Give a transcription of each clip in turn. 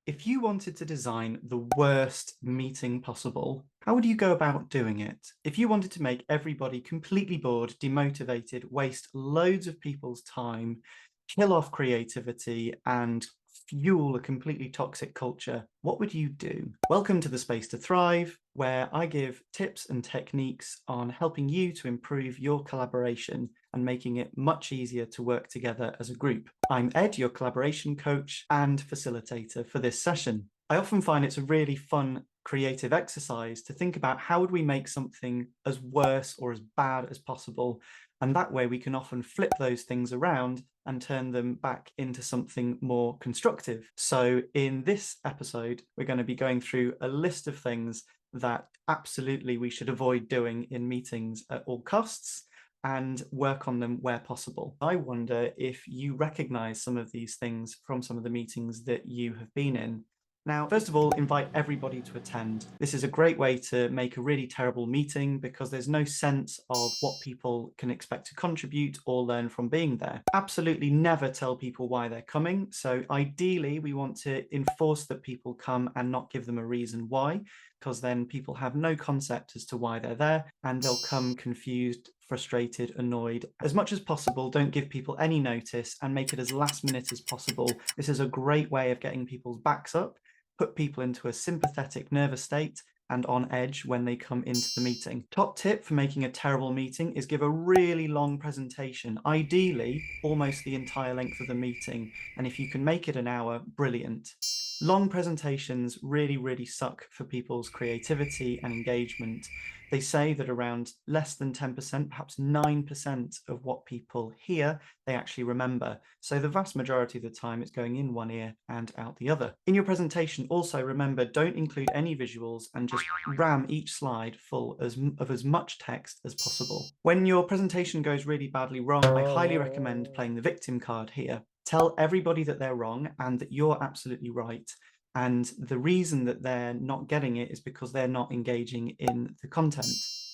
If you wanted to design the worst meeting possible, how would you go about doing it? If you wanted to make everybody completely bored, demotivated, waste loads of people's time, kill off creativity, and fuel a completely toxic culture, what would you do? Welcome to the Space to Thrive, where I give tips and techniques on helping you to improve your collaboration and making it much easier to work together as a group. I'm Ed, your collaboration coach and facilitator for this session. I often find it's a really fun, creative exercise to think about how would we make something as worse or as bad as possible. And that way we can often flip those things around and turn them back into something more constructive. So in this episode, we're going to be going through a list of things that absolutely we should avoid doing in meetings at all costs and work on them where possible. I wonder if you recognize some of these things from some of the meetings that you have been in. Now, first of all, invite everybody to attend. This is a great way to make a really terrible meeting because there's no sense of what people can expect to contribute or learn from being there. Absolutely never tell people why they're coming. So ideally, we want to enforce that people come and not give them a reason why, because then people have no concept as to why they're there and they'll come confused, frustrated, annoyed. As much as possible, don't give people any notice and make it as last minute as possible. This is a great way of getting people's backs up, put people into a sympathetic nervous state and on edge when they come into the meeting. Top tip for making a terrible meeting is give a really long presentation, ideally almost the entire length of the meeting. And if you can make it an hour, brilliant. Long presentations really suck for people's creativity and engagement. They say that around less than 10%, perhaps 9% of what people hear, they actually remember. So the vast majority of the time it's going in one ear and out the other. In your presentation, also remember, don't include any visuals and just ram each slide full of as much text as possible. When your presentation goes really badly wrong, I highly recommend playing the victim card here. Tell everybody that they're wrong and that you're absolutely right. And the reason that they're not getting it is because they're not engaging in the content.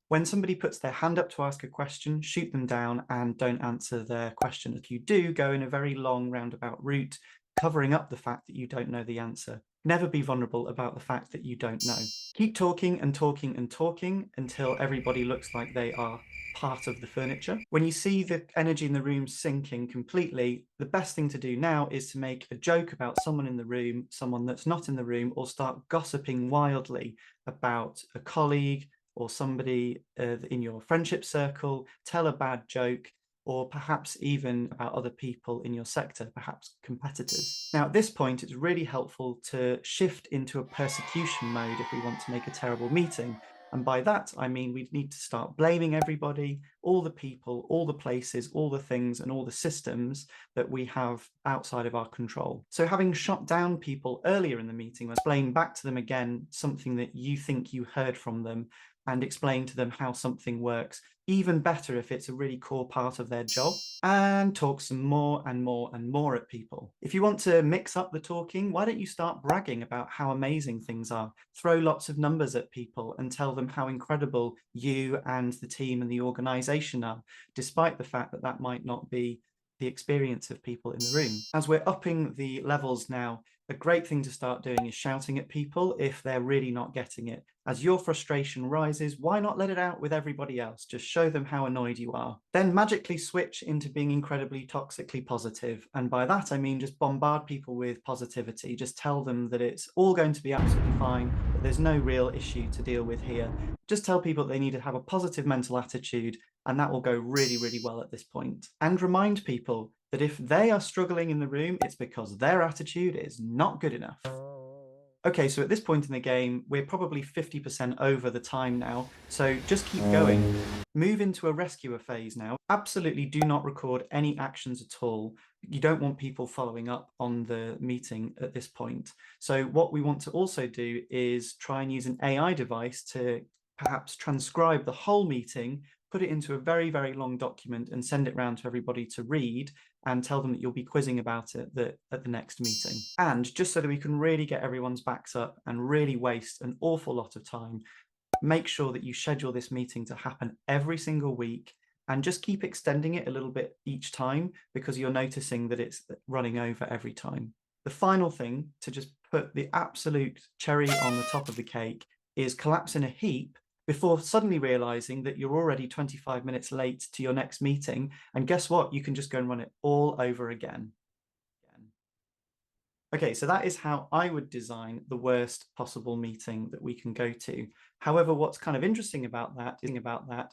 When somebody puts their hand up to ask a question, shoot them down and don't answer their question. If you do, go in a very long roundabout route, covering up the fact that you don't know the answer. Never be vulnerable about the fact that you don't know. Keep talking and talking and talking until everybody looks like they are part of the furniture. When you see the energy in the room sinking completely, the best thing to do now is to make a joke about someone in the room, someone that's not in the room, or start gossiping wildly about a colleague or somebody in your friendship circle. Tell a bad joke, or perhaps even about other people in your sector, perhaps competitors. Now, at this point, it's really helpful to shift into a persecution mode if we want to make a terrible meeting. And by that, I mean we need to start blaming everybody, all the people, all the places, all the things, and all the systems that we have outside of our control. So having shot down people earlier in the meeting, explain back to them again something that you think you heard from them and explain to them how something works, even better if it's a really core part of their job, and talk some more and more and more at people. If you want to mix up the talking, why don't you start bragging about how amazing things are? Throw lots of numbers at people and tell them how incredible you and the team and the organization are, despite the fact that that might not be the experience of people in the room. As we're upping the levels now, a great thing to start doing is shouting at people if they're really not getting it. As your frustration rises, why not let it out with everybody else? Just show them how annoyed you are. Then magically switch into being incredibly toxically positive. And by that, I mean just bombard people with positivity. Just tell them that it's all going to be absolutely fine, that there's no real issue to deal with here. Just tell people they need to have a positive mental attitude, and that will go really well at this point. And remind people that if they are struggling in the room, it's because their attitude is not good enough. Okay, so at this point in the game, we're probably 50% over the time now, so just keep going. Move into a rescuer phase now. Absolutely do not record any actions at all. You don't want people following up on the meeting at this point. So what we want to also do is try and use an AI device to perhaps transcribe the whole meeting, put it into a very long document and send it around to everybody to read, and tell them that you'll be quizzing about it at the next meeting. And just so that we can really get everyone's backs up and really waste an awful lot of time, make sure that you schedule this meeting to happen every single week and just keep extending it a little bit each time because you're noticing that it's running over every time. The final thing to just put the absolute cherry on the top of the cake is collapse in a heap before suddenly realizing that you're already 25 minutes late to your next meeting. And guess what? You can just go and run it all over again. Okay, so that is how I would design the worst possible meeting that we can go to. However, what's kind of interesting about that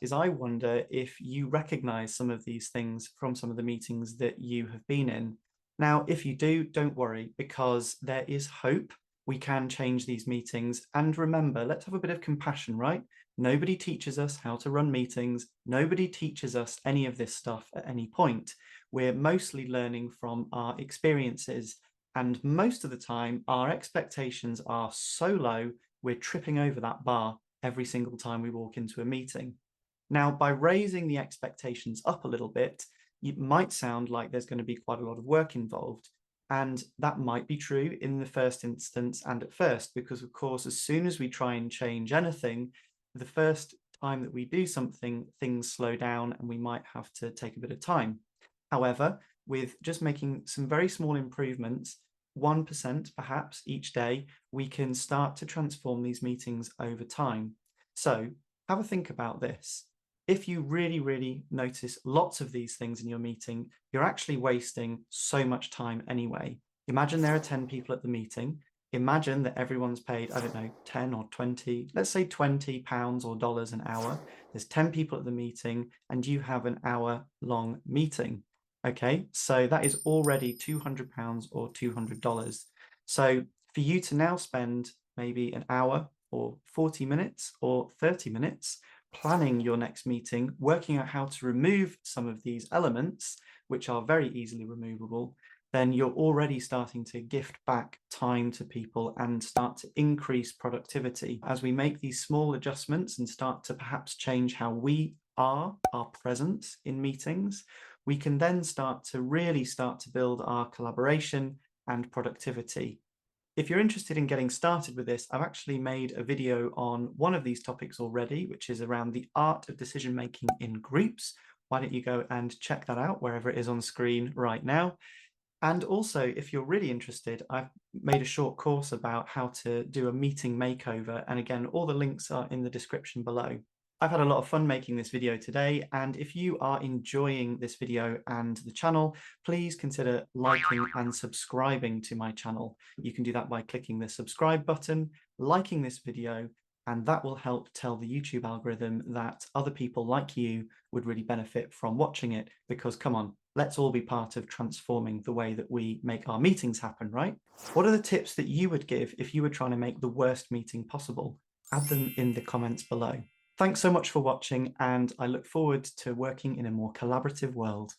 is I wonder if you recognize some of these things from some of the meetings that you have been in. Now, if you do, don't worry, because there is hope. We can change these meetings. And remember, let's have a bit of compassion, right? Nobody teaches us how to run meetings. Nobody teaches us any of this stuff at any point. We're mostly learning from our experiences. And most of the time, our expectations are so low, we're tripping over that bar every single time we walk into a meeting. Now, by raising the expectations up a little bit, it might sound like there's going to be quite a lot of work involved. And that might be true in the first instance and at first, because of course, as soon as we try and change anything, the first time that we do something, things slow down and we might have to take a bit of time. However, with just making some very small improvements, 1% perhaps each day, we can start to transform these meetings over time. So have a think about this. If you really, really notice lots of these things in your meeting, you're actually wasting so much time anyway. Imagine there are 10 people at the meeting. Imagine that everyone's paid, I don't know, 10 or 20, let's say £20 or dollars an hour. There's 10 people at the meeting and you have an hour-long meeting. Okay, so that is already £200 or $200. So for you to now spend maybe an hour or 40 minutes or 30 minutes planning your next meeting, working out how to remove some of these elements, which are very easily removable, then you're already starting to gift back time to people and start to increase productivity. As we make these small adjustments and start to perhaps change how we are, our presence in meetings, we can then start to build our collaboration and productivity. If you're interested in getting started with this, I've actually made a video on one of these topics already, which is around the art of decision making in groups. Why don't you go and check that out wherever it is on screen right now? And also, if you're really interested, I've made a short course about how to do a meeting makeover. And again, all the links are in the description below. I've had a lot of fun making this video today, and if you are enjoying this video and the channel, please consider liking and subscribing to my channel. You can do that by clicking the subscribe button, liking this video, and that will help tell the YouTube algorithm that other people like you would really benefit from watching it, because come on, let's all be part of transforming the way that we make our meetings happen, right? What are the tips that you would give if you were trying to make the worst meeting possible? Add them in the comments below. Thanks so much for watching, and I look forward to working in a more collaborative world.